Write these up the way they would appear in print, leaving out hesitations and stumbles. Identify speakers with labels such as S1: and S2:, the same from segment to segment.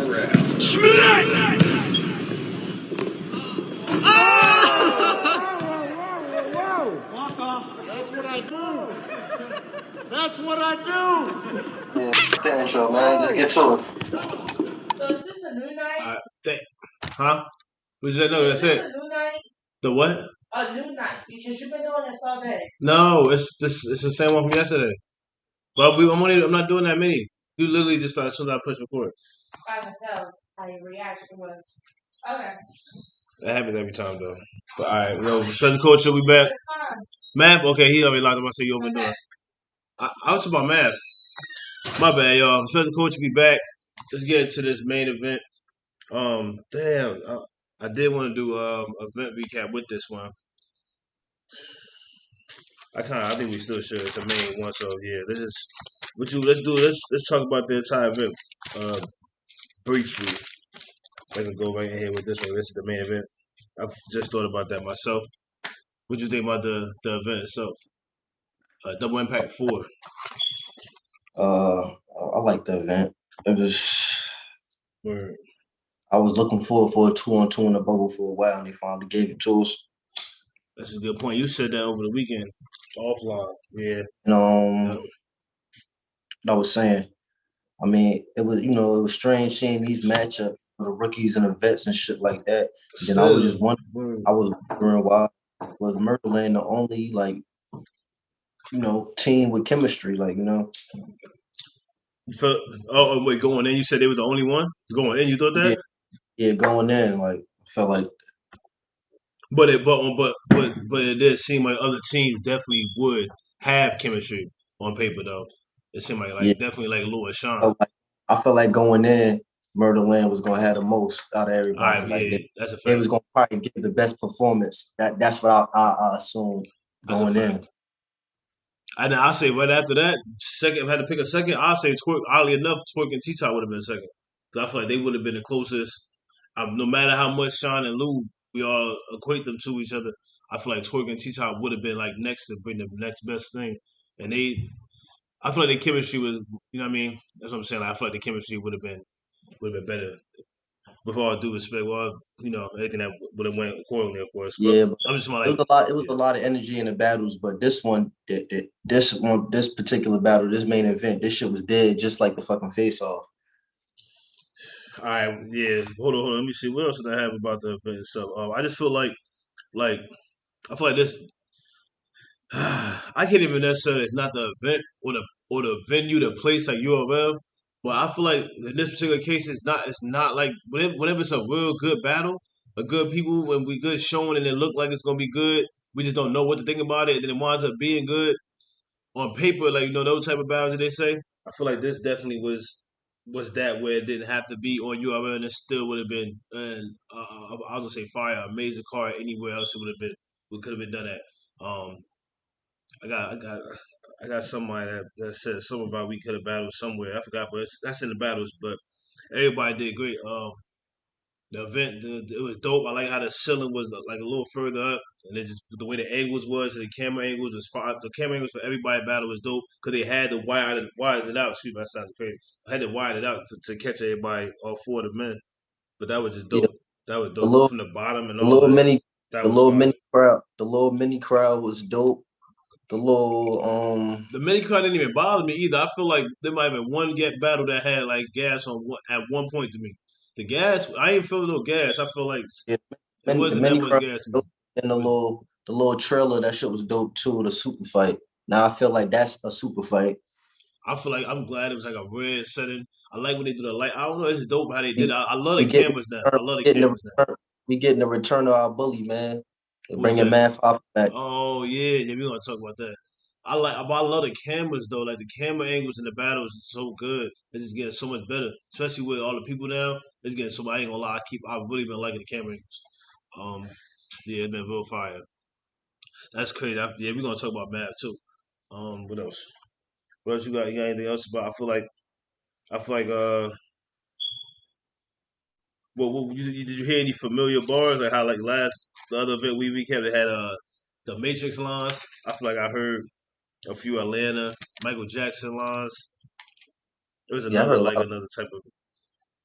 S1: round.
S2: Walk off. That's what I do. That's what I do.
S3: Yeah, the intro, man. Just get to it.
S4: So is this a new night?
S5: Huh? What you say? No,
S4: Is
S5: that's
S4: this
S5: it.
S4: a new night?
S5: The what?
S4: A new night. Because you've been doing this all day.
S5: No, it's the same one from yesterday. But I'm not doing that many. You literally just start as soon as I push record.
S4: I can tell how your reaction was. Okay.
S5: That happens every time though. But alright, special coach will be back.
S4: It's fine.
S5: Math, okay, he already locked up. I say you overdoing.
S4: Okay.
S5: I was about math. My bad, y'all. Special coach will be back. Let's get into this main event. Damn, I did want to do event recap with this one. I think we still should. It's a main one, so yeah. Let's talk about the entire event briefly. I can go right in here with this one. This is the main event. I've just thought about that myself. What do you think about the event itself? Double Impact 4.
S3: I like the event. It was.
S5: Word.
S3: I was looking forward for a 2-on-2 in the bubble for a while, and they finally gave it to us.
S5: That's a good point. You said that over the weekend, offline. Yeah.
S3: And I was saying, I mean, it was strange seeing these matchups for the rookies and the vets and shit like that. And then I was just wondering, why was Murdaland the only team with chemistry,
S5: Wait, going in, you said they were the only one? Going in, you thought that?
S3: Yeah, going in, I felt like.
S5: But it did seem like other teams definitely would have chemistry on paper though. It seemed like definitely like Lou and Sean.
S3: I felt like going in, Murdaland was gonna have the most out of everybody.
S5: Right, yeah, that's a fact.
S3: They was gonna probably give the best performance. That's what I assumed going in.
S5: And I'll say right after that, second, if I had to pick a second, I'll say Twork. Oddly enough, Twork and T-Top would have been second. So I feel like they would have been the closest. No matter how much Sean and Lou, we all equate them to each other, I feel like Twork and T-Top would have been like next to bring the next best thing. And I feel like the chemistry was, you know what I mean? That's what I'm saying. Like, I feel like the chemistry would have been better. With all due respect, anything that would have went accordingly, of course. But
S3: yeah,
S5: I'm just
S3: like, it was a lot of energy in the battles, but this particular battle, this main event, this shit was dead, just like the fucking face off.
S5: All right, yeah. Hold on. Let me see. What else did I have about the event itself? I just feel like I feel like this. I can't even necessarily. It's not the event or the venue, the place like URL. But I feel like in this particular case, it's not. It's not like whenever it's a real good battle, a good people, when we good showing and it look like it's gonna be good, we just don't know what to think about it, and then it winds up being good on paper. Like those type of battles that they say. I feel like this definitely was that where it didn't have to be on URL and it still would have been I was gonna say fire, amazing card anywhere else it would have been. We could have been done that. I got somebody that said something about we could have battled somewhere. I forgot, but that's in the battles. But everybody did great. The event, it was dope. I like how the ceiling was like a little further up, and it just the way the angles was, and the camera angles was far. The camera angles for everybody battle was dope because they had to wire it out. Excuse me, that sounded crazy. I had to wire it out to catch everybody, all four of the men. But that was just dope.
S3: Yeah.
S5: That was dope from the bottom and
S3: the
S5: all that.
S3: The little mini crowd was dope. The
S5: mini crowd didn't even bother me either. I feel like there might have been one battle that had like gas at one point to me. The gas, I ain't feel no gas. I feel like it wasn't that much gas to me.
S3: And the little trailer, that shit was dope too. The super fight. Now I feel like that's a super fight.
S5: I feel like I'm glad it was like a red setting. I like when they do the light. I don't know, it's dope how they did it. I love the cameras now. I love the cameras now.
S3: We getting the return of our bully, man. They're bringing Math Hop back.
S5: Oh yeah, we're gonna talk about that. I love the cameras though. Like the camera angles in the battles is so good. It's just getting so much better, especially with all the people now. It's getting so. I ain't gonna lie. I've really been liking the camera angles. Yeah, it's been real fire. That's crazy. We're gonna talk about math too. What else? What else you got? You got anything else about? I feel like. Well, did you hear any familiar bars? Like how the other event we recapped, it had the Matrix lines. I feel like I heard a few Atlanta, Michael Jackson lines. There was another type of.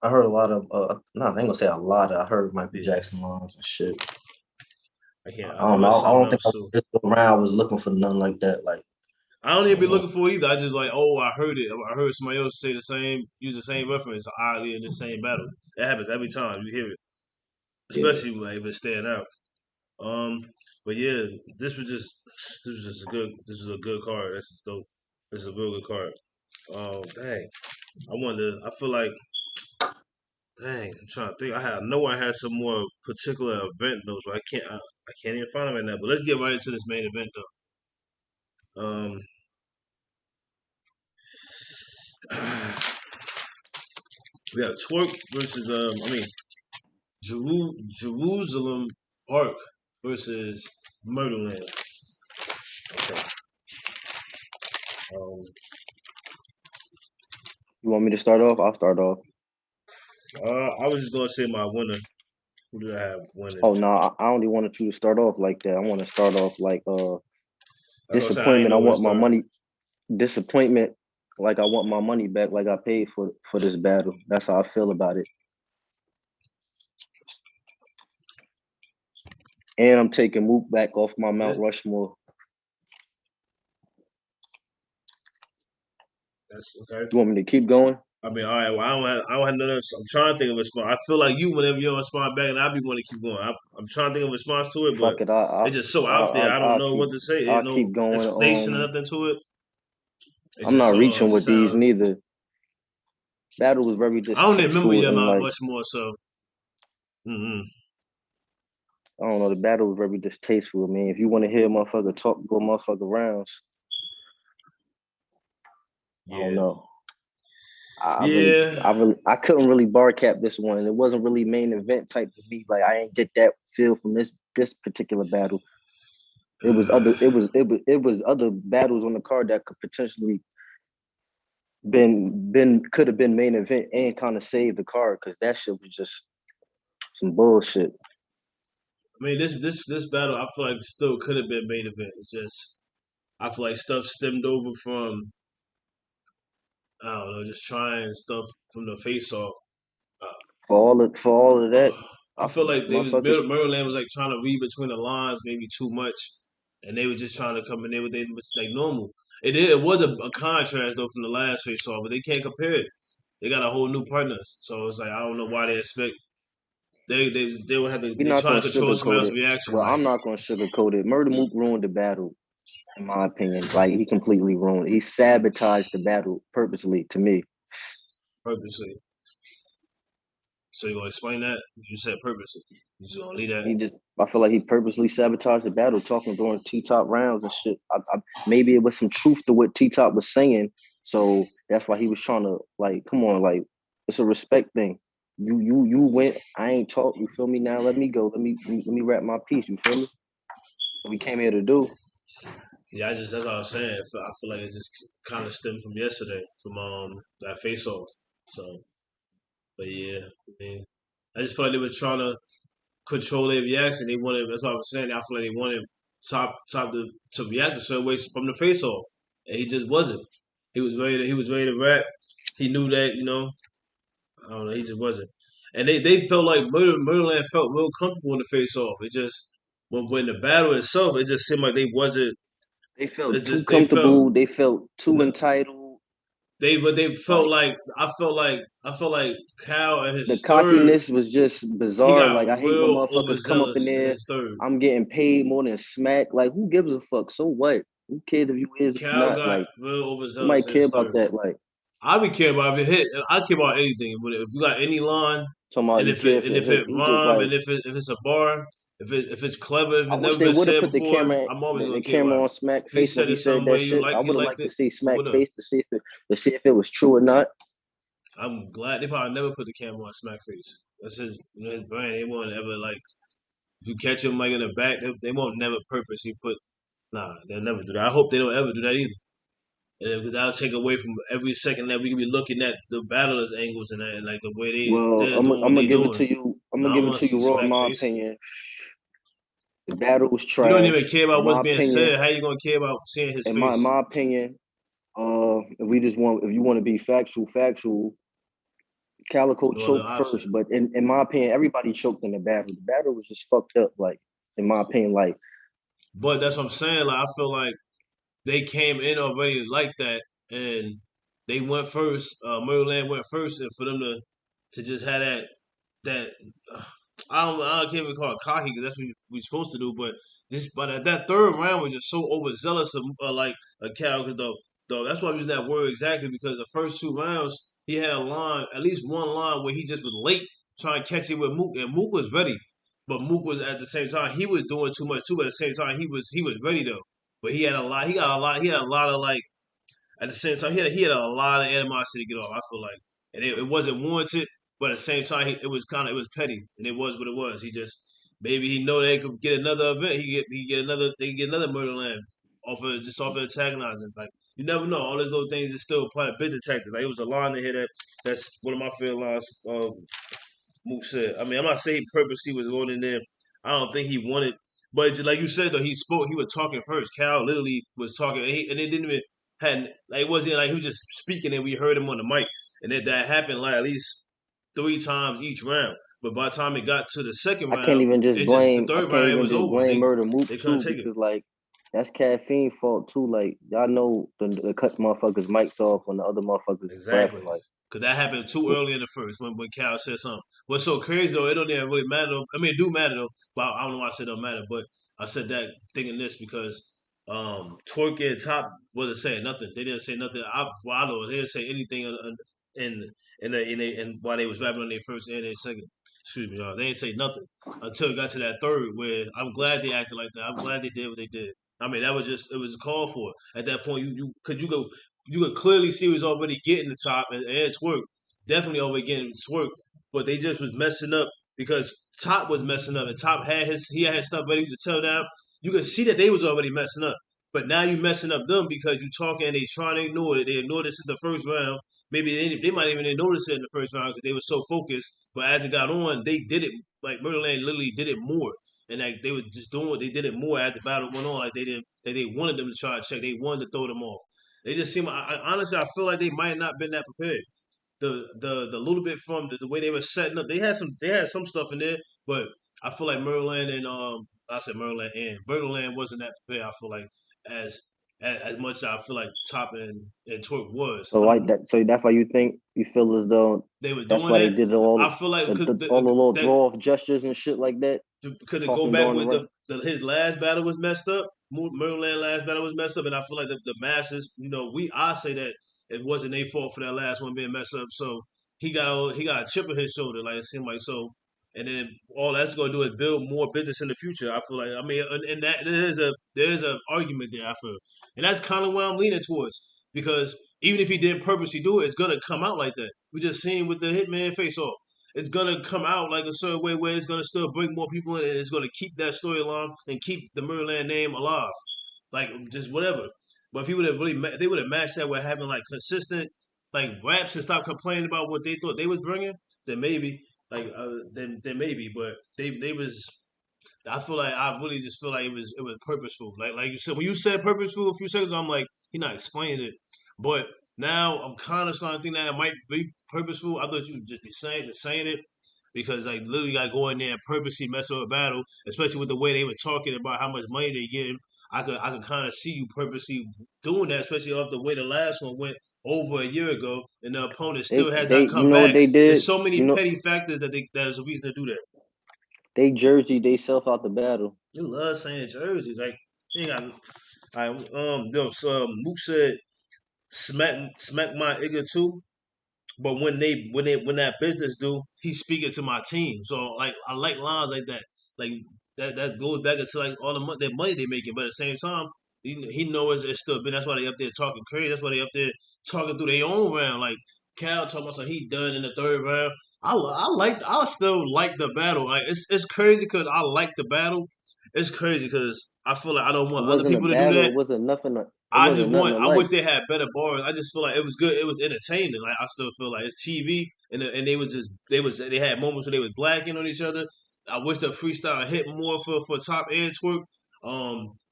S3: I heard a lot of no, I ain't gonna say a lot of. I heard Michael
S5: Yeah,
S3: Jackson lines and shit.
S5: I can't.
S3: I
S5: I
S3: don't
S5: heard
S3: know. I
S5: something
S3: don't think
S5: else too.
S3: this go around I was looking for nothing like that. Like
S5: I don't
S3: I
S5: even be
S3: don't know.
S5: looking for it either. I just like, oh, I heard it. I heard somebody else say the same, use the same reference oddly in the same battle. It happens every time you hear it,
S3: Yeah.
S5: especially like if it's stand out. Um, but yeah, this was just a good this is a good card. This is dope. This is a real good card. Dang, I wonder. I feel like dang. I'm trying to think. I know I had some more particular event notes, but I can't even find them right now. But let's get right into this main event though. We got Twork versus Jerusalem Park versus Murderland. Okay. Um,
S1: You want me to start off? I'll start off.
S5: I was just gonna say my winner. Who did I have winning?
S1: Oh no, I only wanted you to start off like that. I want to start off like
S5: I was gonna say I ain't
S1: disappointment. I
S5: know where to
S1: want my
S5: start.
S1: money disappointment. Like I want my money back. Like I paid for this battle. That's how I feel about it. And I'm taking Mook back off my
S5: That's
S1: Mount
S5: it.
S1: Rushmore.
S5: That's okay.
S1: You want me to keep going?
S5: I mean, all right. Well, I don't have none. I'm trying to think of a response. I feel like you, whenever you don't respond back, and I be want to keep going. I'm trying to think of a response to it, but
S1: Fuck it.
S5: it's just so out there. I don't know what to say. Ain't
S1: I'll
S5: no
S1: keep going.
S5: explanation or nothing to it. It's
S1: I'm
S5: just
S1: not reaching with these
S5: sound.
S1: neither. Battle was very
S5: I don't even remember
S1: distasteful
S5: your
S1: and
S5: Mount
S1: like
S5: Rushmore, so. Mm-mm.
S1: I don't know. The battle was very distasteful, man. If you want to hear a motherfucker talk, go motherfucker rounds. I don't
S5: Yeah.
S1: know.
S5: Yeah.
S1: I couldn't really bar cap this one. It wasn't really main event type to me. Like I ain't get that feel from this particular battle. It was other battles on the card that could potentially could have been main event and kind of saved the card because that shit was just some bullshit.
S5: I mean, this battle, I feel like still could have been main event. It's just I feel like stuff stemmed over from I don't know, just trying stuff from the face off.
S1: For all of that,
S5: I
S1: I
S5: feel
S1: feel like
S5: like they was
S1: motherfuckers.
S5: Maryland was like trying to read between the lines maybe too much, and they were just trying to come in there with it like normal. It was a contrast though from the last face off, but they can't compare it. They got a whole new partners, so it's like I don't know why they expect they would have to
S1: We're
S5: they
S1: not
S5: trying
S1: gonna
S5: to control somebody
S1: sugarcoat
S5: else's
S1: it.
S5: reaction.
S1: Well,
S5: Like
S1: I'm not gonna sugarcoat it. Murder Mook ruined the battle, in my opinion. Like he completely ruined it. He sabotaged the battle purposely to me.
S5: purposely. So you gonna explain that? You said purposely. You just gonna leave that?
S1: I feel like he purposely sabotaged the battle, talking during T Top rounds and shit. Maybe it was some truth to what T Top was saying, so that's why he was trying to like, come on, like it's a respect thing. You went. I ain't talk. You feel me? Now let me go. Let me wrap my piece. You feel me? What we came here to do.
S5: Yeah, that's what I was saying. I feel like it just kind of stemmed from yesterday, from that face off. So, but yeah, I mean, I just feel like they were trying to control their reaction. They wanted. That's what I was saying. I feel like they wanted top to react a certain way from the face off, and he just wasn't. He was ready to rap. He knew that. I don't know. He just wasn't. And they felt like Murderland felt real comfortable in the face off. It just when the battle itself, it just seemed like they wasn't.
S1: They
S5: It
S1: felt too
S5: just they felt
S1: comfortable. They felt too
S5: no,
S1: entitled.
S5: they felt
S1: Like
S5: like I felt like Cal and
S1: the
S5: his third
S1: cockiness was just
S5: he
S1: bizarre.
S5: got
S1: Like I hate when
S5: real
S1: motherfuckers come up in
S5: overzealous in
S1: there.
S5: his third.
S1: I'm getting paid more than smack. Like who gives a fuck? So what? Who cares if you is or you
S5: Cal
S1: not?
S5: got
S1: Like
S5: real
S1: who
S5: overzealous
S1: might
S5: in
S1: care
S5: his
S1: about
S5: third.
S1: that? Like
S5: I be care about if it hit. I care about anything. But if you got any line,
S1: talking about you care if
S5: and
S1: it
S5: if it
S1: hit. He just
S5: rhyme,
S1: like
S5: and if it's a bar, if it's clever, if
S1: I
S5: it's
S1: wish
S5: never
S1: they
S5: been
S1: would have
S5: said
S1: put
S5: before, I'm always
S1: the
S5: gonna care
S1: camera
S5: about it.
S1: on Smack
S5: If he
S1: face when
S5: said
S1: he
S5: it
S1: said
S5: some
S1: that
S5: way you
S1: shit. I would
S5: he
S1: have
S5: liked
S1: liked to
S5: it,
S1: see
S5: I
S1: Smack
S5: would have.
S1: face to see if it was true or not.
S5: I'm glad they probably never put the camera on Smack Face. That's his brand. They won't ever like if you catch him like in the back, they won't never purposely put. Nah, they'll never do that. I hope they don't ever do that either. And that'll take away from every second that we can be looking at the battlers' angles and that, and like the way
S1: Well,
S5: they're doing what
S1: I'm gonna
S5: they
S1: give it
S5: doing.
S1: to you. I'm gonna
S5: Now I
S1: give it
S5: want to
S1: to
S5: see
S1: you raw. In
S5: Smack
S1: my
S5: Face.
S1: opinion, the battle was
S5: You don't even
S1: trash.
S5: care
S1: In
S5: about what's
S1: my
S5: being
S1: opinion,
S5: said. How you gonna care about seeing his
S1: in
S5: face?
S1: my opinion, if you want to be factual, Calico
S5: no other
S1: choked
S5: option.
S1: first, but in my opinion, everybody choked in the battle. The battle was just fucked up, like in my opinion. Like
S5: But that's what I'm saying. Like I feel like they came in already like that, and they went first. Murderland went first, and for them to just have that uh, I can't even call it cocky because that's what we supposed to do. But that third round was just so overzealous of like a cow because though that's why I'm using that word exactly because the first two rounds he had a line, at least one line where he just was late trying to catch it with Mook, and Mook was ready. But Mook was at the same time he was doing too much too. But at the same time he was ready though. But he had a lot. He got a lot. He had a lot of like at the same time, he had a lot of animosity to get off. I feel like, and it wasn't warranted, but at the same time, it was petty, and it was what it was. He just maybe he know they could get another event. They get another Murderland off of antagonizing. Like you never know. All those little things is still part of business tactics. Like it was a line to hit that's one of my favorite lines. Mook said. I mean, I'm not saying purposely was going in there. I don't think he wanted, but just like you said though, he spoke. He was talking first. Cal literally was talking, and it didn't even had like it wasn't like he was just speaking and we heard him on the mic, and that happened like at least 3 times each round. But by the time it got to the second round, it just the
S1: I
S5: third
S1: can't
S5: round it
S1: even
S5: was
S1: just
S5: over.
S1: blame Murder Mook
S5: They couldn't
S1: too
S5: take it.
S1: because like that's caffeine fault too. Like y'all know the cut motherfuckers mics off when the other motherfuckers is rapping.
S5: Exactly.
S1: Like
S5: Cause that happened too early in the first when Cal said something. What's so crazy though, it don't even really matter though. I mean, it do matter though, but I don't know why I said it don't matter. But I said that thinking this because Twork and Top wasn't saying nothing. They didn't say nothing. I know they didn't say anything in while they was rapping on their first and their second. Excuse me, y'all. They didn't say nothing until it got to that third. Where I'm glad they acted like that. I'm glad they did what they did. I mean, that was just it was called for. At that point, you could clearly see he was already getting the top and Twork definitely already getting Twork, but they just was messing up because Top was messing up and Top had his stuff ready to tell them. You could see that they was already messing up. But now you messing up them because you talking and they trying to ignore it. They ignored this in the first round. Maybe they might even notice it in the first round because they were so focused. But as it got on, they did it like Murderland literally did it more, and like they were just doing. They did it more as the battle went on. Like they didn't. They wanted them to try to check. They wanted to throw them off. They just seem. Honestly, I feel like they might not been that prepared. The little bit from the way they were setting up, they had some stuff in there, but I feel like Merland and I said Merland and Birdland wasn't that prepared. I feel like as as much as I feel like Top and Twerk was.
S1: so
S5: I
S1: like
S5: don't.
S1: that. So that's why you feel as though
S5: They were
S1: that's
S5: doing
S1: why they
S5: that.
S1: did
S5: I feel like
S1: all the little
S5: that
S1: throw off gestures and shit like that,
S5: could it go
S1: talking
S5: back
S1: during the
S5: with
S1: run.
S5: his last battle was messed up. Merland last battle was messed up, and I feel like the masses, I say that it wasn't their fault for that last one being messed up. So he got a chip on his shoulder, like it seemed like so. And then all that's going to do is build more business in the future. I feel like I mean, and that there's a argument there. I feel, and that's kind of where I'm leaning towards because even if he didn't purposely do it, it's gonna come out like that. We just seen with the Hitman face off it's gonna come out like a certain way where it's gonna still bring more people in and it's gonna keep that storyline and keep the Murderland name alive. Like just whatever. But if he would have they would have matched that with having like consistent like raps and stop complaining about what they thought they was bringing, then maybe then maybe. But they was I feel like I really just feel like it was purposeful. Like you said when you said purposeful a few seconds, I'm like he not explaining it, but now I'm kind of starting to think that it might be purposeful. I thought you would just be saying it because like literally got to go in there and purposely mess up a battle, especially with the way they were talking about how much money they getting. I could kind of see you purposely doing that, especially off the way the last one went over a year ago, and the opponent still has
S1: They
S5: not
S1: you
S5: come
S1: know what
S5: back.
S1: they
S5: There's
S1: did?
S5: so many
S1: You know
S5: petty factors that is a reason to do that.
S1: they jersey they self out the battle.
S5: You love saying Jersey. Like, you ain't got. Yo, so Mook said, smack my igga too. But when that business do, he's speaking to my team. So like I like lines like that. Like that goes back into like all the that money they making. But at the same time, he knows it's still been. That's why they up there talking crazy. That's why they up there talking through their own round. Like Cal talking about something he done in the third round. I still like the battle. Like it's crazy because I like the battle. It's crazy because I feel like I don't
S1: It
S5: want other
S1: wasn't a
S5: people to do
S1: battle.
S5: that.
S1: It wasn't nothing. It wasn't nothing to
S5: I wish
S1: like.
S5: they had better bars. I just feel like it was good. It was entertaining. Like I still feel like it's TV, and they had moments where they was blacking on each other. I wish the freestyle hit more for Top and Twerk,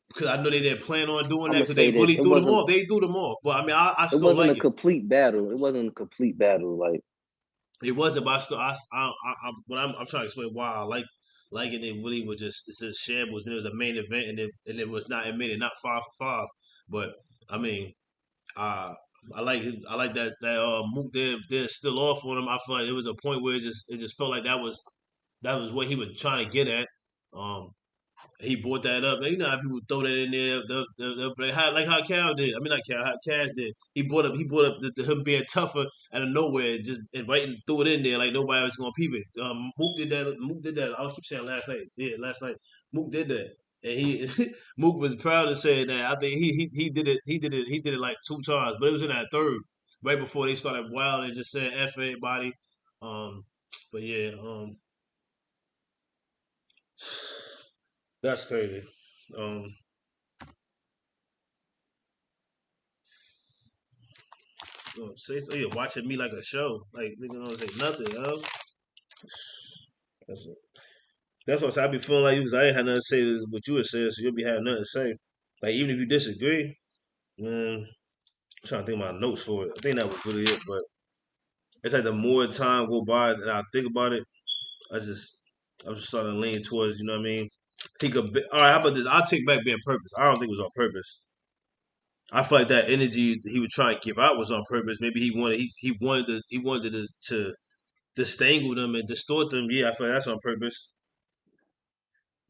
S5: because I know they didn't plan on doing
S1: I'm
S5: that
S1: gonna
S5: because they
S1: say this.
S5: really threw them off. They threw them off, but I mean I
S1: It
S5: still
S1: wasn't a
S5: like it.
S1: complete battle. It wasn't a complete battle. Like
S5: It wasn't, but I still, when I'm trying to explain why I like it. It really was just it's just shambles. And it was a main event, and it was not admitted, not 5 for 5. But I mean, uh, I like that Mook did still off on him. I feel like it was a point where it just felt like that was what he was trying to get at. Um, he brought that up. Now, you know how people throw that in there. Like how Cal did. I mean, not Cal. How Cash did. He brought up him being tougher out of nowhere, just and right and threw it in there like nobody was gonna peep it. Mook did that. Mook did that. I keep saying last night. Yeah, last night. Mook did that, and he Mook was proud to say that. I think he did it. He did it. He did it like 2 times, but it was in that third, right before they started wilding and just saying "f everybody." Um, but yeah. That's crazy. Um, say so you're watching me like a show. Like nigga don't say nothing, yo. That's, that's what I be feeling like you because I ain't had nothing to say to what you were saying, so you'll be having nothing to say. Like even if you disagree, man, I'm trying to think of my notes for it. I think that was really it, but it's like the more time go by and I think about it, I just I'm just starting to lean towards, you know what I mean? He could be all right, how about this? I'll take back being purpose. I don't think it was on purpose. I feel like that energy he was trying to give out was on purpose. Maybe he wanted to distangle them and distort them. Yeah, I feel like that's on purpose.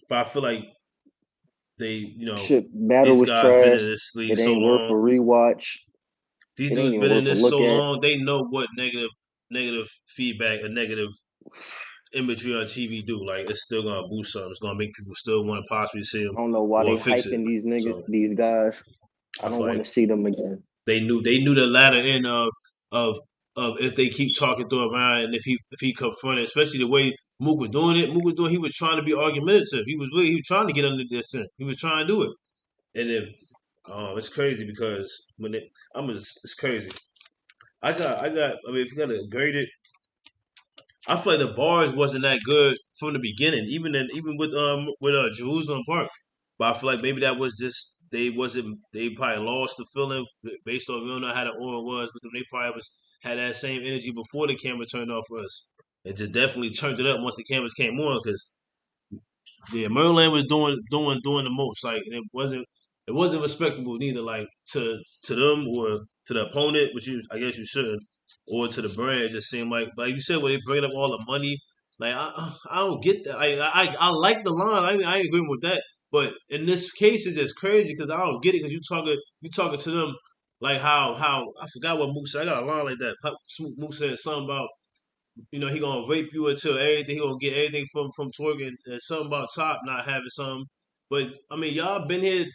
S5: But I feel like
S1: Shit, battle
S5: these
S1: was
S5: guys been in
S1: trash.
S5: this league
S1: It
S5: so
S1: ain't worth a
S5: long.
S1: rewatch.
S5: These
S1: It ain't
S5: dudes
S1: even
S5: been in
S1: worth a
S5: this
S1: look
S5: so
S1: at.
S5: long. They know what negative feedback and negative imagery on TV do. Like it's still gonna boost something. It's gonna make people still want to possibly see them
S1: I don't know why
S5: or
S1: they
S5: fix it.
S1: hyping these niggas,
S5: So
S1: these guys. I
S5: I
S1: don't
S5: feel
S1: want
S5: like
S1: to see them again.
S5: they knew the latter end of if they keep talking through around and if he confronted, especially the way Mook was doing it. Mook was doing. He was trying to be argumentative. He was trying to get under their skin. He was trying to do it. And then it's crazy because it's crazy. I mean if you gotta grade it, I feel like the bars wasn't that good from the beginning, even with Jerusalem Park. But I feel like maybe that was just they probably lost the feeling based on we don't know how the aura was, but they probably was had that same energy before the camera turned off for us. It just definitely turned it up once the cameras came on because yeah, Merlin was doing the most. Like and it wasn't respectable neither. Like to them or to the opponent, which you I guess you shouldn't, or to the brand. It just seemed like you said when they bringing up all the money. Like I don't get that. I like the line. I ain't agreeing with that. But in this case, it's just crazy because I don't get it because you talking to them like how I forgot what Mook said. I got a line like that. Mook said something about he gonna rape you until everything. He gonna get everything from Twork and something about Top not having something. But I mean, y'all been here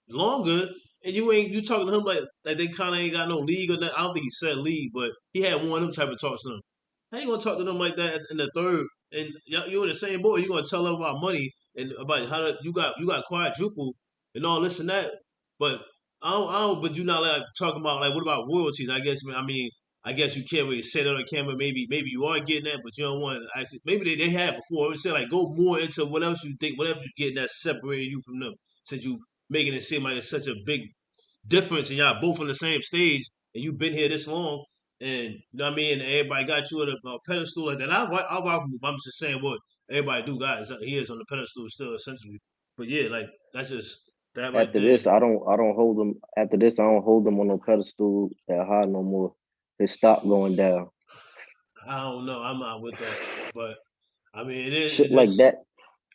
S5: longer, and you talking to him like they kind of ain't got no league or nothing. I don't think he said league, but he had one of them type of talks to them. How you gonna talk to them like that in the third? And you're in the same boat. You gonna tell them about money and about you got quadruple and all this and that. But I don't. But you not like talking about like what about royalties? I mean. I guess you can't really say that on camera. Maybe you are getting that, but you don't want to actually. Maybe they had before. I would say like go more into what else you think, what else you getting that's separating you from them. Since you making it seem like it's such a big difference and y'all both on the same stage and you've been here this long and you know what I mean everybody got you on a pedestal like that. I rock with him. I'm just saying what everybody do got is he is on the pedestal still essentially. But yeah, like that's just that right
S1: After
S5: there.
S1: this, I don't hold them. After this, I don't hold them on no pedestal that high no more. His stock going down.
S5: I don't know. I'm not with that. But I mean it is
S1: Shit
S5: it
S1: like
S5: just
S1: that,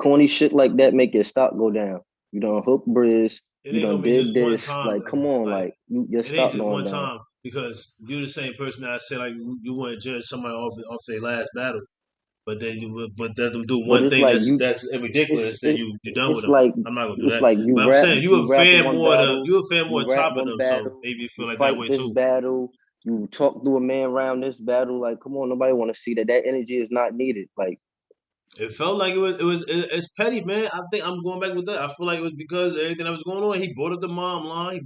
S1: corny shit like that make your stock go down. You done hook Briz.
S5: it
S1: You
S5: ain't
S1: done
S5: gonna be
S1: did
S5: just one
S1: this.
S5: time
S1: Like, come
S5: though.
S1: on,
S5: Like
S1: like your
S5: it ain't
S1: stock
S5: just
S1: going
S5: one
S1: down.
S5: time because you're the same person that said like you want to judge somebody off their last battle. But let them do
S1: But
S5: one
S1: it's
S5: thing
S1: like you,
S5: that's ridiculous, then you done with
S1: it's
S5: them.
S1: like
S5: I'm not gonna do
S1: it's
S5: that.
S1: like
S5: But I'm saying
S1: you rap one battle,
S5: you a fan more
S1: you rap
S5: top of
S1: one
S5: them, so
S1: battle,
S5: maybe you feel
S1: you
S5: like that
S1: fight
S5: way
S1: this
S5: too.
S1: battle, you talk through a man around this battle. Like, come on, nobody want to see that. That energy is not needed. Like,
S5: It felt like it's petty, man. I think I'm going back with that. I feel like it was because of everything that was going on. He brought up the mom line. He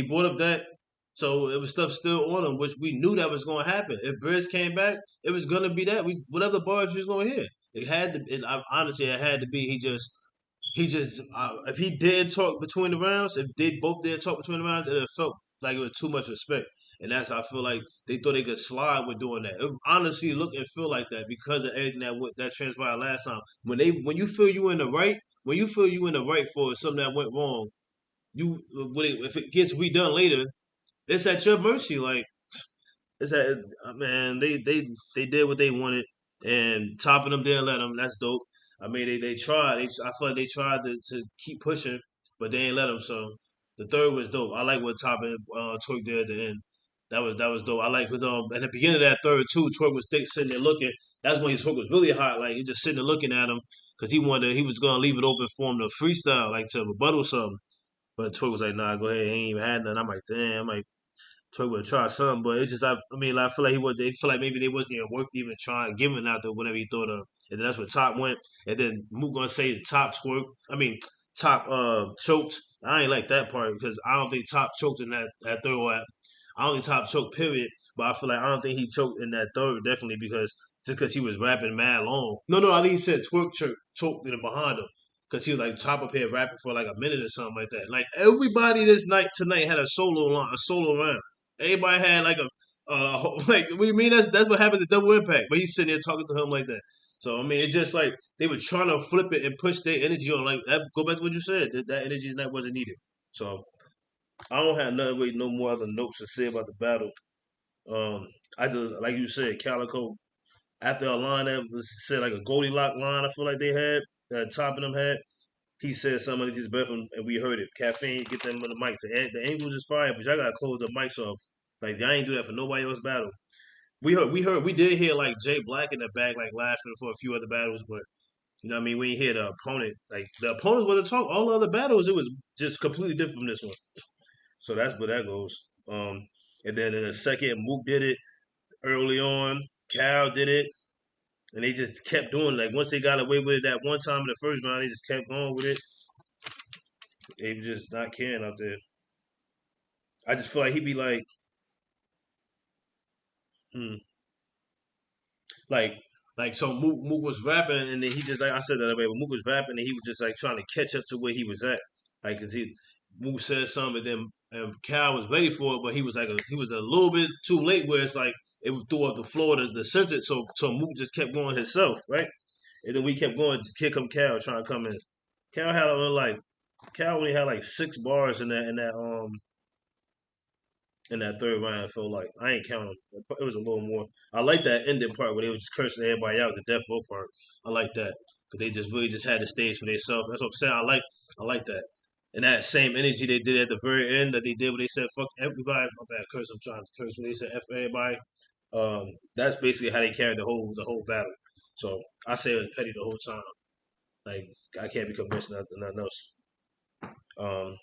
S5: brought up that. So it was stuff still on him, which we knew that was going to happen. If Briz came back, it was going to be that. Whatever bars you was going to hear, it had to. Honestly, it had to be. He just if he didn't talk between the rounds, if they both didn't talk between the rounds, it felt like it was too much respect. and that's I feel like they thought they could slide with doing that. It honestly look and feel like that because of everything that transpired last time. When you feel you in the right, when you feel you in the right for something that went wrong, if it gets redone later, it's at your mercy. Like it's that man, they did what they wanted, and topping them didn't let them. That's dope. I mean, they tried. I feel like they tried to keep pushing, but they ain't let them. So the third was dope. I like what topping Twork did at the end. That was dope. I like because at the beginning of that third too, Twork was sitting there looking. That's when Twork was really hot. Like he just sitting there looking at him because he was gonna leave it open for him to freestyle, like to rebuttal something. But Twork was like, "Nah, go ahead. He ain't even had none." I'm like, "Damn." I'm like, Troy would try something, but it just I mean like, I feel like he was they feel like maybe they wasn't even worth even trying giving out the whatever he thought of. And then that's where Top went. And then Mook gonna say Top twerk. I mean Top choked. I ain't like that part because I don't think Top choked in that third one. I don't think Top choked period. But I feel like I don't think he choked in that third definitely because just because he was rapping mad long. No, I think he said twerk choked in the behind him. Cause he was like top up here rapping for like a minute or something like that. Like everybody this night tonight had a solo round. Everybody had like like we mean that's what happens at Double Impact. But he's sitting there talking to him like that. So I mean, it's just like they were trying to flip it and push their energy on like that. Go back to what you said. That energy that wasn't needed. So I don't have nothing really no more other notes to say about the battle. Um, I just like you said, Calico after a line that was said like a Goldilocks line. I feel like they had Top of them had. He said something underneath his breath, and we heard it. Caffeine, get them on the mics. The angles is fire, but y'all gotta close the mics off. Like y'all ain't do that for nobody else battle. We did hear like Jay Black in the back, like laughing for a few other battles, but you know what I mean. We ain't hear the opponent. Like the opponents were the talk. All the other battles, it was just completely different from this one. So that's where that goes. And then in the second, Mook did it early on. Cal did it, and they just kept doing it. Like once they got away with it that one time in the first round, they just kept going with it. They were just not caring out there. I just feel like he'd be hmm, like, so Mook was rapping and then he just like I said that way, but Mook was rapping and he was just like trying to catch up to where he was at, like cause Mook said something and then and Cal was ready for it, but he was a little bit too late where it's like it threw off the floor the sentence, so Mook just kept going himself, right? And then we kept going. Here come Cal trying to come in. Cal had like Cal only had like 6 bars in that third round. I felt like I ain't counting. It was a little more. I like that ending part where they were just cursing everybody out. The death row part. I like that because they just really just had the stage for themselves. That's what I'm saying. I like that. And that same energy they did at the very end that they did when they said "fuck everybody." My bad, curse. I'm trying to curse when they said "f everybody." That's basically how they carried the whole battle. So I say it was petty the whole time. Like I can't be convinced of nothing else. Um,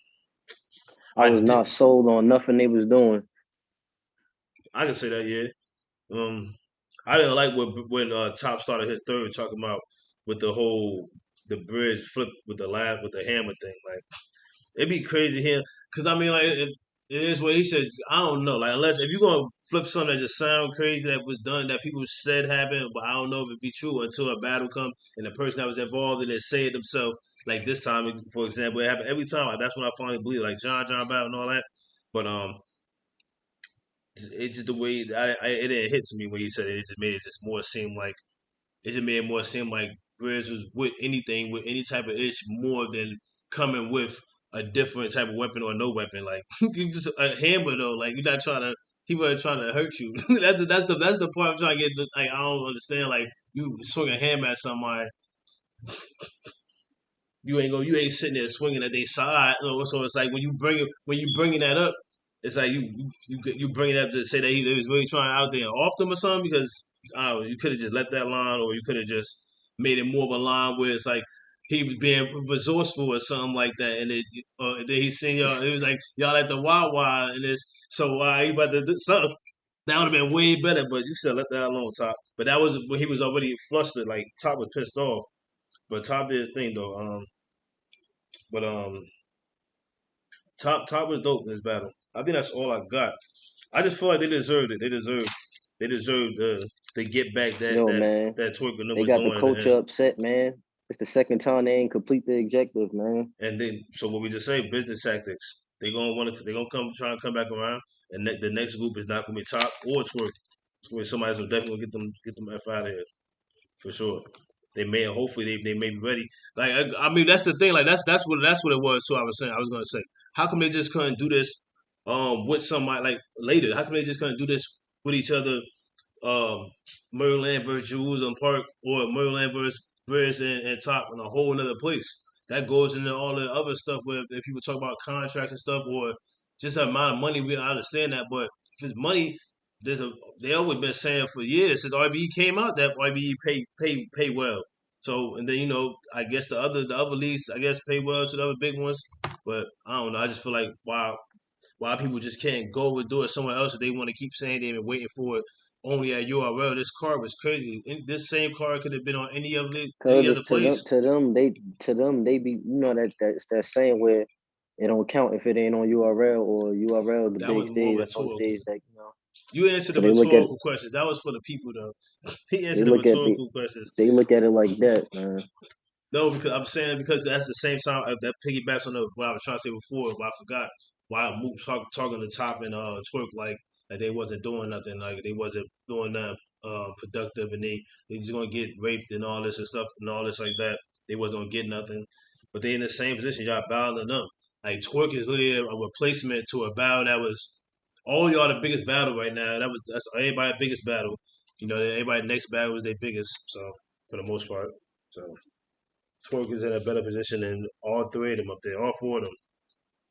S1: I
S5: I
S1: was
S5: did.
S1: not sold on nothing they was doing.
S5: I can say that, yeah. Um, I didn't like when Top started his third talking about with the bridge flip with the with the hammer thing. Like it'd be crazy here because I mean like it is what he said. I don't know. Like unless if you're gonna flip something that just sound crazy that was done that people said happened, but I don't know if it be true until a battle comes and the person that was involved in it say it themselves. Like this time, for example, it happened every time. Like, that's when I finally believe like John battle and all that. But it's just the way it didn't hit to me when he said it. It just made it just more seem like it just made it more seem like Bridge was with anything with any type of ish more than coming with a different type of weapon or no weapon. Like you just a hammer though. Like you're not trying to. He wasn't trying to hurt you. That's the part I'm trying to get. Like I don't understand. Like you swing a hammer at somebody you ain't sitting there swinging at their side. So it's like when you bringing that up, it's like you bring it up to say that he was really trying out there and off them or something because I don't know, you could have just let that line or you could have just made it more of a line where it's like he was being resourceful or something like that, and then he seen y'all. It was like y'all at the Wawa and this, so he about to do something. That would have been way better, but you said let that alone, Top. But that was when he was already flustered. Like Top was pissed off, but Top did his thing though. But Top was dope in this battle. I think that's all I got. I just feel like they deserved it. They deserved to get back that
S1: Yo,
S5: that
S1: man,
S5: that Twork
S1: they
S5: was
S1: got the
S5: doing in the
S1: culture
S5: end.
S1: upset, man. It's the second time they ain't complete the objective, man.
S5: And then so what we just say business tactics. They gonna come try and come back around. and the next group is not gonna be Top or Twork. It's gonna be somebody who's definitely gonna get them F out of here for sure. They may hopefully they may be ready. Like I mean that's the thing. Like that's what it was. So I was gonna say, how come they just couldn't do this with somebody like later? How come they just couldn't do this with each other? Um, Maryland versus Jerusalem Park or Maryland versus and Top in a whole another place. That goes into all the other stuff where if people talk about contracts and stuff or just the amount of money. We understand that, but if it's money, there's a they always been saying for years since RBE came out that RBE pay well. So and then I guess the other leagues I guess pay well to the other big ones, but I don't know. I just feel like why people just can't go and do it somewhere else if they want to keep saying they've been waiting for it only at URL. This card was crazy. This same card could have been on any
S1: Cause
S5: other
S1: it's
S5: place.
S1: to them they be that's that saying where it don't count if it ain't on URL or URL the
S5: That was
S1: big
S5: more
S1: stage. That's all the
S5: rhetorical.
S1: stage that
S5: You answered
S1: So
S5: the
S1: they look at
S5: rhetorical questions. That was for the people though. He
S1: they
S5: answered the
S1: look at
S5: rhetorical questions.
S1: they look at it like that, man.
S5: No, because I'm saying because that's the same time that piggybacks on what I was trying to say before, but I forgot why Mook talking to Top and Twork like they wasn't doing nothing, like they wasn't doing that productive, and they just gonna get raped and all this and stuff and all this like that. They wasn't gonna get nothing, but they in the same position. Y'all battling them. Like Twork is literally a replacement to a battle that was all y'all the biggest battle right now. That's everybody's biggest battle. Everybody next battle was their biggest. So for the most part, so. Twork is in a better position than all three of them up there, all four of them.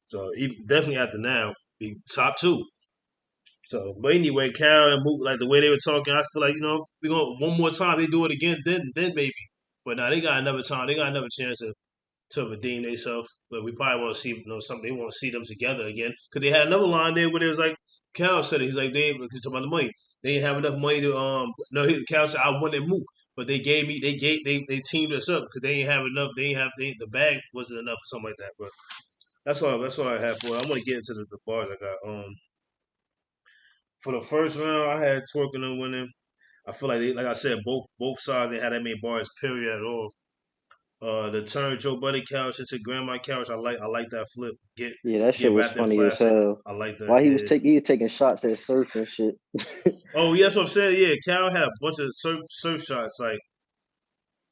S5: So definitely after now, be top two. So, but anyway, Cal and Mook, like the way they were talking, I feel like we gonna one more time they do it again, then maybe. But now they got another time, they got another chance to redeem themselves. But we probably want to see something. They want to see them together again because they had another line there where it was like Cal said it. He's like they talking about the money. They didn't have enough money to No, Cal said I wanted Mook, but they teamed us up because they didn't have enough. They didn't have the bag wasn't enough or something like that. But that's all I have for it. I want to get into the bars I got. For the first round, I had Twork and them winning. I feel like like I said, both sides they had that many bars period at all. The turn Joe Buddy couch into Grandma couch. I like that flip.
S1: Yeah, that shit
S5: Get
S1: was
S5: wrapped in
S1: funny as
S5: plastic.
S1: hell.
S5: I like that.
S1: Why
S5: Yeah.
S1: he was taking shots at surf and shit.
S5: Oh, yeah, that's what I'm saying. Yeah, Cal had a bunch of surf shots, like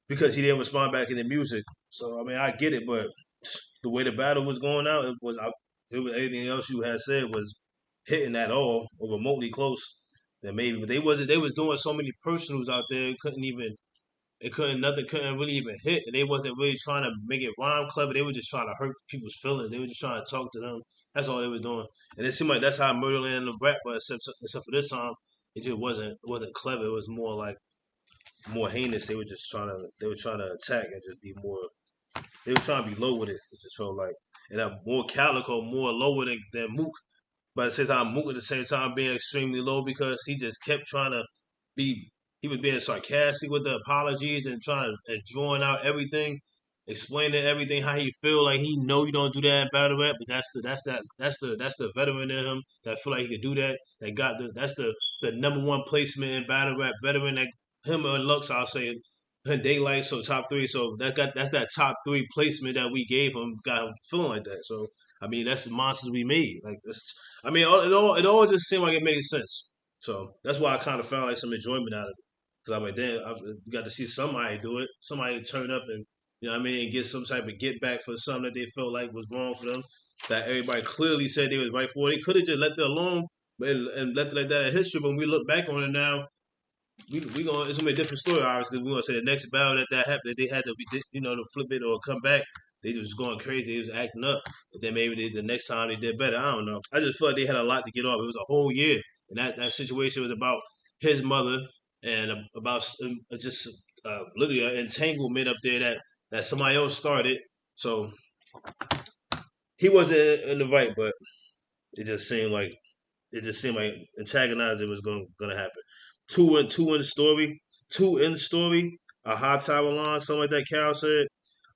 S5: because he didn't respond back in the music. So I mean, I get it, but the way the battle was going out, it was anything else you had said was hitting at all or remotely close. Then maybe, but they was doing so many personals out there, nothing couldn't really even hit. And they wasn't really trying to make it rhyme clever. They were just trying to hurt people's feelings. They were just trying to talk to them. That's all they was doing. And it seemed like that's how Murderland and the rap was, except for this time, it just wasn't clever. It was more like more heinous. They were trying to attack and just be more. They were trying to be low with it. It just felt like and more Calico, more lower than Mook. But at the same time, Mook at the same time being extremely low because he just kept trying to be. He was being sarcastic with the apologies and trying to and drawing out everything, explaining everything how he feel like he know you don't do that in battle rap, but that's the veteran in him that feel like he could do that. That got that's the number one placement in battle rap veteran that him and Lux I'll say and Daylight so top three. So that's that top three placement that we gave him got him feeling like that. So I mean that's the monsters we made. Like this I mean, it all just seemed like it made sense. So that's why I kind of found like some enjoyment out of it. Because I'm like, damn, I got to see somebody do it, somebody turn up and what I mean, and get some type of get back for something that they felt like was wrong for them. That everybody clearly said they was right for. They could have just let it alone and left it like that in history. But when we look back on it now, we gonna it's gonna be a different story, obviously. We're gonna say the next battle that happened, that they had to to flip it or come back. They just going crazy. They was acting up. But then maybe the next time they did better. I don't know. I just felt like they had a lot to get off. It was a whole year, and that situation was about his mother and about just literally an entanglement up there that somebody else started. So he wasn't in the right, but it just seemed like antagonizing was gonna happen. Two in the story, a high tower line, something like that. Cal said.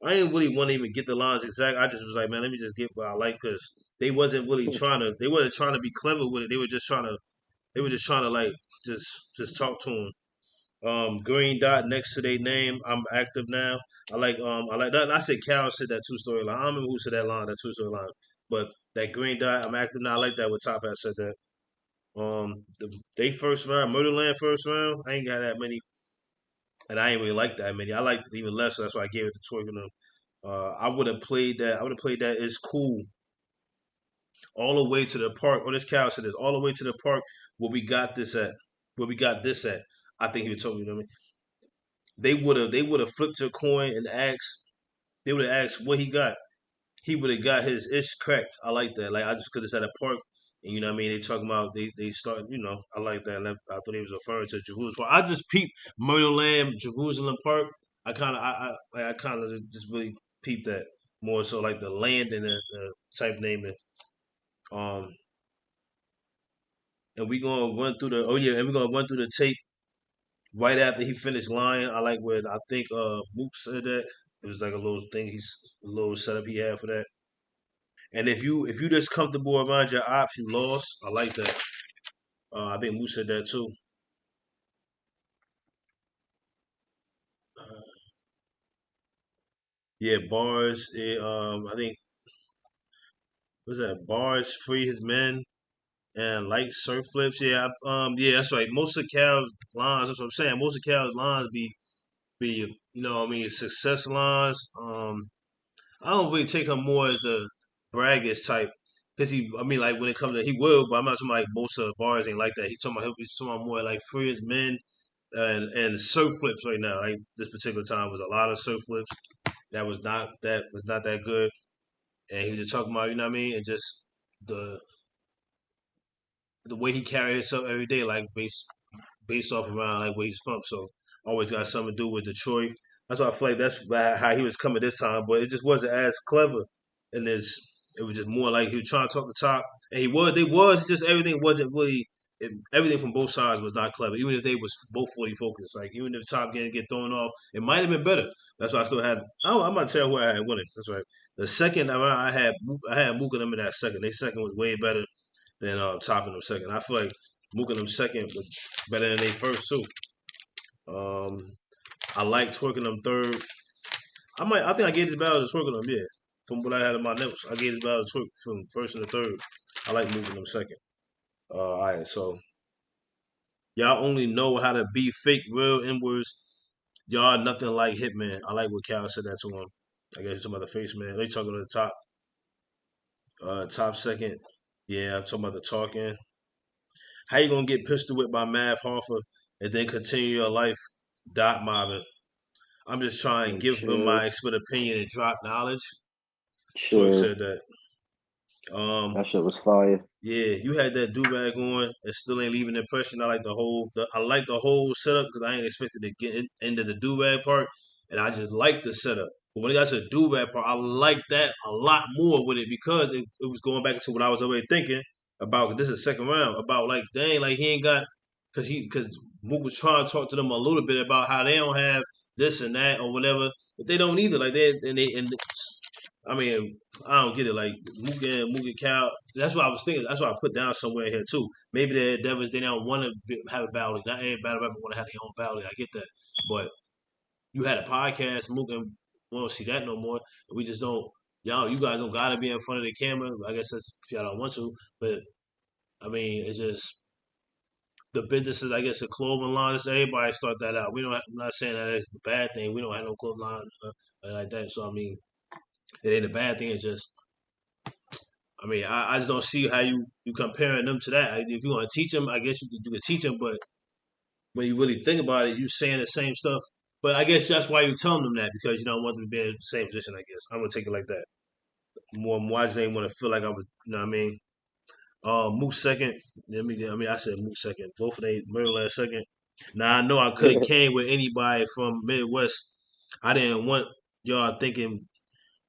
S5: I didn't really want to even get the lines exact. I just was like, man, let me just get what I like because they wasn't trying to be clever with it. They were just trying to like just talk to him. Green dot next to their name. I'm active now. I like that. I said Cal said that two story line. I don't remember who said that line, that two story line. But that green dot, I'm active now. I like that. What Top Hat said that. They first round, Murderland first round. I ain't got that many, and I ain't really like that many. I like even less, so that's why I gave it to Twork and them. I would have played that. I would have played that. It's cool all the way to the park. Oh, this cow said this all the way to the park where we got this at. Where we got this at. I think he would told me. You know what I mean? They would have flipped a coin and asked. They would have asked what he got. He would have got his ish cracked. I like that. Like I just because it's at a park, and you know what I mean. They talking about they start. You know, I like that. And I thought he was referring to Jerusalem Park. I just peeped Murderland, Jerusalem Park. I kind of just really peeped that more so like the land and the type naming. Um, and we gonna run through the and we gonna run through the tape right after he finished lying. I like what I think Mook said that. It was like a little thing a little setup he had for that. And if you just comfortable around your ops, you lost. I like that. I think Moose said that too. Uh, yeah, bars. I think what's that? Bars free his men and light surf flips. Yeah, yeah, that's right. Most of Cal's lines. That's what I'm saying. Most of Cal's lines be you know what I mean success lines. I don't really take him more as the braggish type. Cause I mean, like when it comes to, he will, but I'm not talking like most of the bars ain't like that. He's talking about more like free as men and surf flips right now. Like this particular time was a lot of surf flips that was not that good, and he was just talking about you know what I mean, and just the the way he carried himself every day, like based off around like where he's from. So always got something to do with Detroit. That's why I feel like that's how he was coming this time, but it just wasn't as clever. And this, it was just more like he was trying to talk the top, and he was. They was just everything wasn't really. Everything from both sides was not clever. Even if they was both fully focused, like even if top get thrown off, it might have been better. That's why I still had. I'm not tell who I had winning. That's right. The second round I had Mook and them in that second. They second was way better than topping them second. I feel like Mook them second was better than they first too. Um, I like twerking them third. I think I gave this battle to twerking them. Yeah, from what I had in my notes, I gave this battle to twerk from first and the third. I like moving them second. All right, so y'all only know how to be fake real inwards. Y'all nothing like Hitman. I like what Cal said that to him. I guess he's talking about the face man. They talking to the top second. Yeah, I'm talking about the talking. How you gonna get pistol whipped by Mav Hoffa and then continue your life dot mobbing? I'm just trying to give him
S1: Chill,
S5: my expert opinion and drop knowledge. Twerk
S1: chill.
S5: said that. Um,
S1: That shit was fire.
S5: yeah, you had that do rag on and still ain't leaving an impression. I like the whole setup because I ain't expected to get into the do rag part, and I just like the setup. But when it got to the do rag part, I like that a lot more with it because it was going back to what I was already thinking about. 'Cause this is the second round about like dang, like he ain't got because Mook was trying to talk to them a little bit about how they don't have this and that or whatever, but they don't either. Like they I mean, I don't get it. Like Mookie Cal, that's what I was thinking. That's what I put down somewhere here too. Maybe the Devils they don't want to have a battle. Not every battle rapper want to have their own battle. I get that, but you had a podcast, Mookie, and we don't see that no more. We just don't. Y'all, you guys don't gotta be in front of the camera. I guess that's if y'all don't want to. But I mean, it's just the businesses. I guess the clothing line. It's everybody start that out. We don't. I'm not saying that it's the bad thing. We don't have no clothing line like that. So I mean, it ain't a bad thing. It's just I mean, I just don't see how you comparing them to that. If you want to teach them, I guess you could teach them, but when you really think about it, you saying the same stuff. But I guess that's why you're telling them that because you don't want them to be in the same position. I guess I'm gonna take it like that. More, I just ain't want to feel like I was. You know what I mean? Mook second. I said Mook second. Both of them Maryland second. Now I know I could have came with anybody from Midwest. I didn't want y'all thinking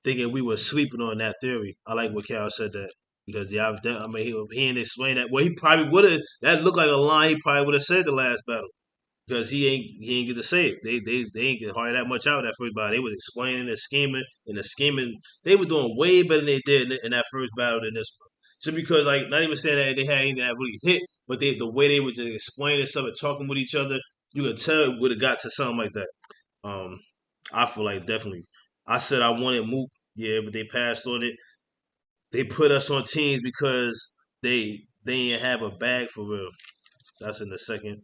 S5: we were sleeping on that theory. I like what Cal said that because I mean he didn't explain that. Well, he probably would have. That looked like a line he probably would have said the last battle because he ain't get to say it. They ain't get hardly that much out of that first battle. They was explaining and scheming and the scheming. They were doing way better than they did in that first battle than this one. Just because like not even saying that they had anything that really hit, but the way they were just explaining stuff and talking with each other, you could tell it would have got to something like that. Um, I feel like definitely. I said I wanted Mook, yeah, but they passed on it. They put us on teams because they they ain't have a bag for real. That's in the second.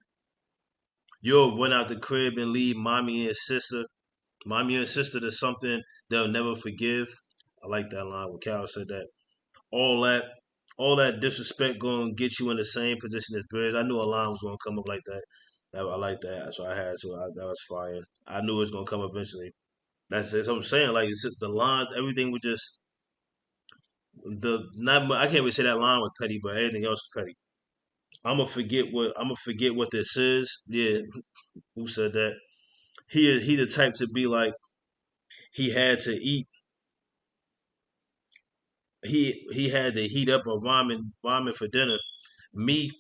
S5: You'll run out the crib and leave mommy and sister. Mommy and sister to something they'll never forgive. I like that line when Cal said that. All that all that disrespect gonna get you in the same position as Bridge. I knew a line was gonna come up like that. I like that. So I had to. That was fire. I knew it was gonna come eventually. That's what I'm saying. Like it's just the lines, everything was just the not. I can't really say that line was petty, but everything else was petty. I'm gonna forget what this is. Yeah, who said that? He the type to be like he had to eat. He had to heat up a ramen for dinner. Me,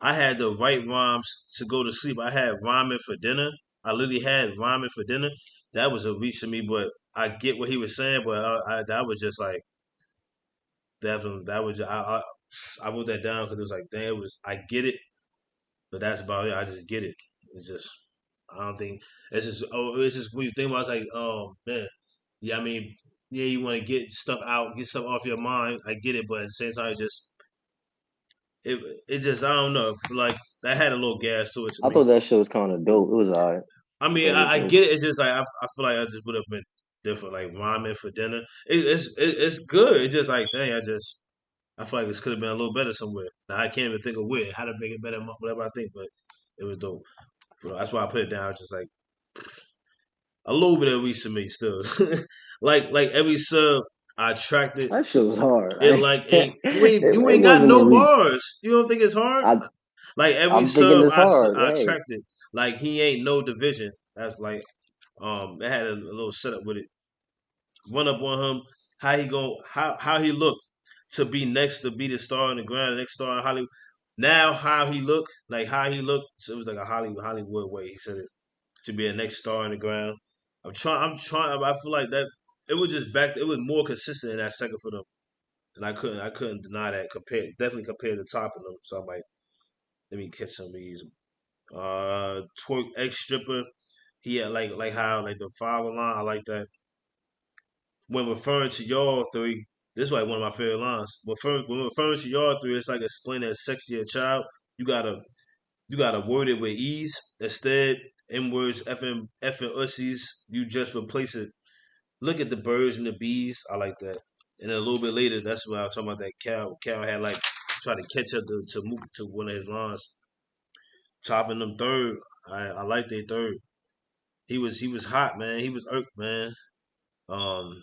S5: I had the right rhymes to go to sleep. I had ramen for dinner. I literally had ramen for dinner. That was a reach to me, but I get what he was saying. But that was just like definitely that was I wrote that down because it was like damn, it was I get it, but that's about it. I just get it. It's just I don't think it's just when you think about it, it's like oh man, yeah. I mean, yeah, you want to get stuff out, get stuff off your mind. I get it, but at the same time, it it just I don't know. Like that had a little gas to it to
S1: I
S5: me.
S1: thought that shit was kind of dope. It was alright.
S5: I
S1: It
S5: mean,
S1: was
S5: I
S1: dope.
S5: get it. It's just like I feel like I just would have been different. Like ramen for dinner, it's good. It's just like dang, I feel like this could have been a little better somewhere. Now I can't even think of where how to make it better. Whatever I think, but it was dope. So that's why I put it down. Just like a little bit of reach to me still. like every sub I attracted.
S1: That shit was hard.
S5: It like ain't you
S1: It
S5: ain't got
S1: wasn't a
S5: no
S1: reach.
S5: bars. You don't think it's hard?
S1: I
S5: Like every
S1: I'm thinking
S5: sub
S1: it's hard.
S5: I
S1: Hey,
S5: attracted, like he ain't no division. That's like they had a little setup with it. Run up on him, how he going how he look to be next to be the star in the ground, the next star in Hollywood. Now how he look, like how he looked, so it was like a Hollywood way he said it to be a next star in the ground. I'm trying. I feel like that it was just back. It was more consistent in that second for them, and I couldn't deny that. Definitely compared to top of them. So I'm like, let me catch some of these. Twerk X stripper. He had like how like the follow line. I like that. When referring to y'all three, this is like one of my favorite lines. When referring to y'all three, it's like explaining a sexier child. You gotta you gotta word it with ease. Instead, N words, effing ussies, you just replace it. Look at the birds and the bees. I like that. And then a little bit later, that's when I was talking about that Cal had like tried to catch up to Mook to one of his lines. Topping them third. I like their third. He was hot, man. He was irked, man. Um,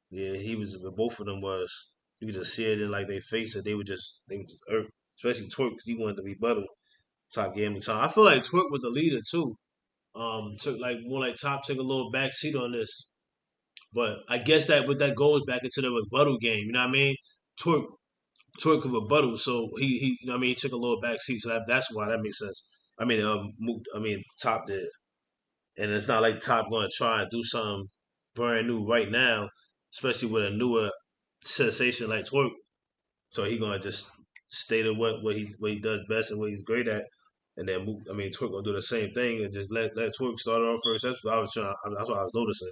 S5: yeah, he was. Both of them was. You could just see it in like their face that they were just irked. Especially Twerk because he wanted to rebuttal. Top gave him the time. I feel like Twerk was the leader too. Took like more like Top took a little back seat on this, but I guess that goes back into the rebuttal game. You know what I mean? Twerk Twerk could rebuttal, so he you know what I mean he took a little back seat. So that's why that makes sense. I mean Top did. And it's not like Top going to try and do something brand new right now, especially with a newer sensation like Twerk. So he gonna just stay to what he does best and what he's great at, and then Twerk gonna do the same thing and just let Twerk start off first. That's what I was trying. That's what I was noticing.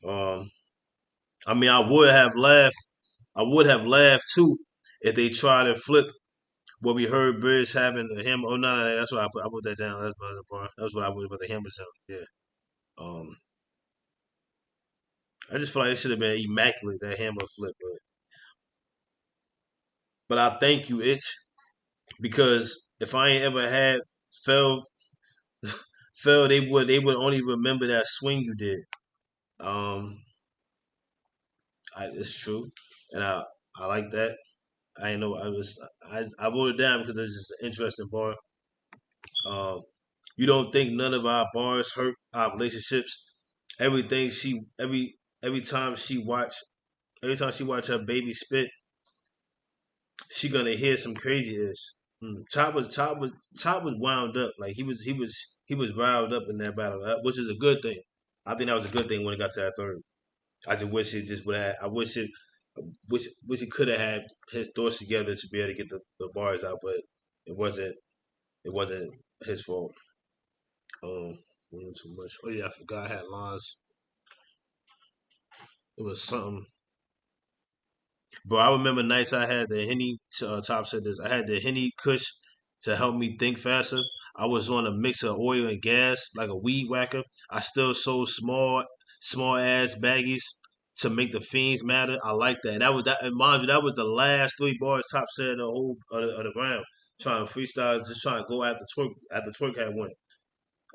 S5: Um, I would have laughed. I would have laughed too if they tried to flip what we heard Bridge having him. Oh no, that's what I put that down. That's my other part. That's what I would about the hammer zone. Yeah. Um, I just feel like it should have been immaculate that hammer flip, but I thank you, Itch, because if I ain't ever had fell fell, they would only remember that swing you did. Um, it's true, and I like that. I ain't know I wrote it down because it's just an interesting part. Um, you don't think none of our bars hurt our relationships? Everything she every time she watch every time she watch her baby spit, she gonna hear some crazy ish. Top was wound up. Like he was riled up in that battle, which is a good thing. I think that was a good thing when it got to that third. I just wish it just would have. I wish it. Wish he could have had his thoughts together to be able to get the bars out, but it wasn't. It wasn't his fault. Doing too much. Oh yeah, I forgot I had lines. It was something. Bro, I remember nights I had the Henny. Top said this. I had the Henny Kush to help me think faster. I was on a mix of oil and gas, like a weed whacker. I still sold small ass baggies to make the fiends matter. I like that. That was that. And mind you, that was the last 3 bars Top said the whole of the round. Trying to freestyle, just trying to go after Twork. After Twork had went,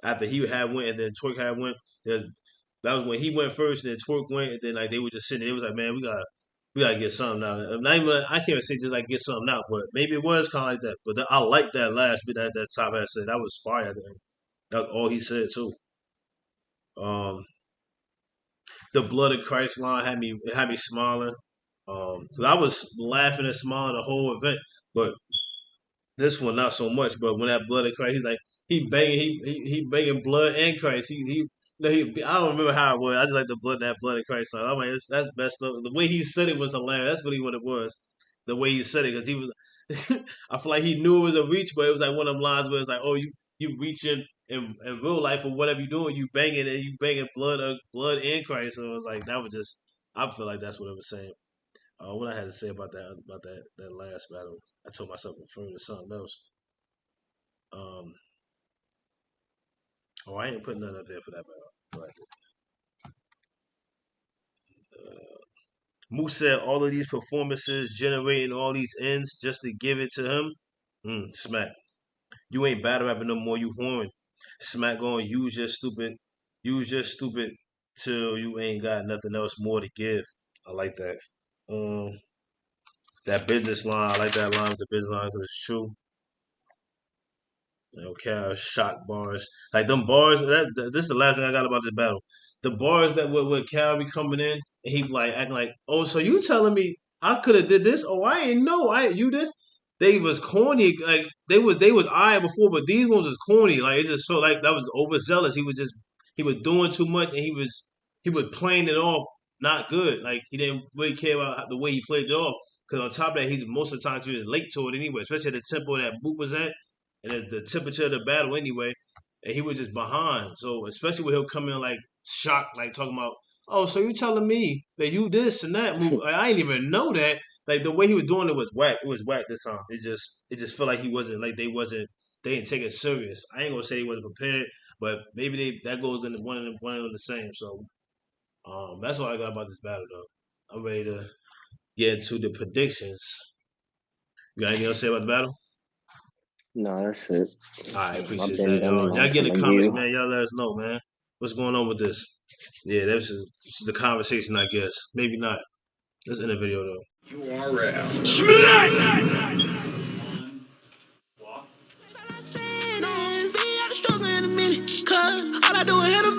S5: after he had went, and then Twork had went. That was when he went first, and then Twork went, and then like they were just sitting there. It was like, man, we gotta get something out. Not even, I can't even say just like get something out, but maybe it was kind of like that. But I like that last bit that Top had said. That was fire. That was all he said too. Um, the blood of Christ line had me smiling. 'Cause I was laughing and smiling the whole event, but this one not so much. But when that blood of Christ, he's like he banging blood and Christ. I don't remember how it was. I just like the blood of Christ song. I'm like that's best. The way he said it was hilarious. That's really what it was. The way he said it, because he was. I feel like he knew it was a reach, but it was like one of them lines where it's like, oh, you reaching in real life or whatever you doing, you banging blood and Christ. So it was like that was just. I feel like that's what it was saying. What I had to say about that last battle, I told myself referring to something else. Um, I ain't putting nothing up there for that battle. Right. Mook said all of these performances generating all these ends just to give it to him. Smack. You ain't battle rapping no more. You horn. Smack going use your stupid till you ain't got nothing else more to give. I like that. That business line. I like that line with the business line because it's true. Okay, shot bars. Like them bars, this is the last thing I got about this battle. The bars that were Cal be coming in and he like acting like, oh, so you telling me I could have did this? Oh, I ain't know. I you this. They was corny. Like they was I before, but these ones was corny. Like it just felt like that was overzealous. He was doing too much and he was playing it off not good. Like he didn't really care about the way he played it off. Because on top of that, he's most of the times he was late to it anyway, especially at the tempo that Mook was at and the temperature of the battle anyway, and he was just behind. So especially when he'll come in like shocked, like talking about, oh, so you telling me that you this and that move? Like, I didn't even know that. Like the way he was doing it was whack. It was whack this time. It just felt like he wasn't like they didn't take it serious. I ain't gonna say he wasn't prepared, but maybe that goes in one of the same. So that's all I got about this battle though. I'm ready to get into the predictions. You got anything else to say about the battle?
S1: No, that's it.
S5: I
S1: I've
S5: appreciate
S1: been
S5: that,
S1: done
S5: y'all.
S1: enough.
S5: Y'all get in the
S1: Thank
S5: comments,
S1: you.
S5: man. Y'all let us know, man. What's going on with this? Yeah, this is the conversation, I guess. Maybe not. Let's end the video though.
S2: You are out.
S6: All I do is hit 'em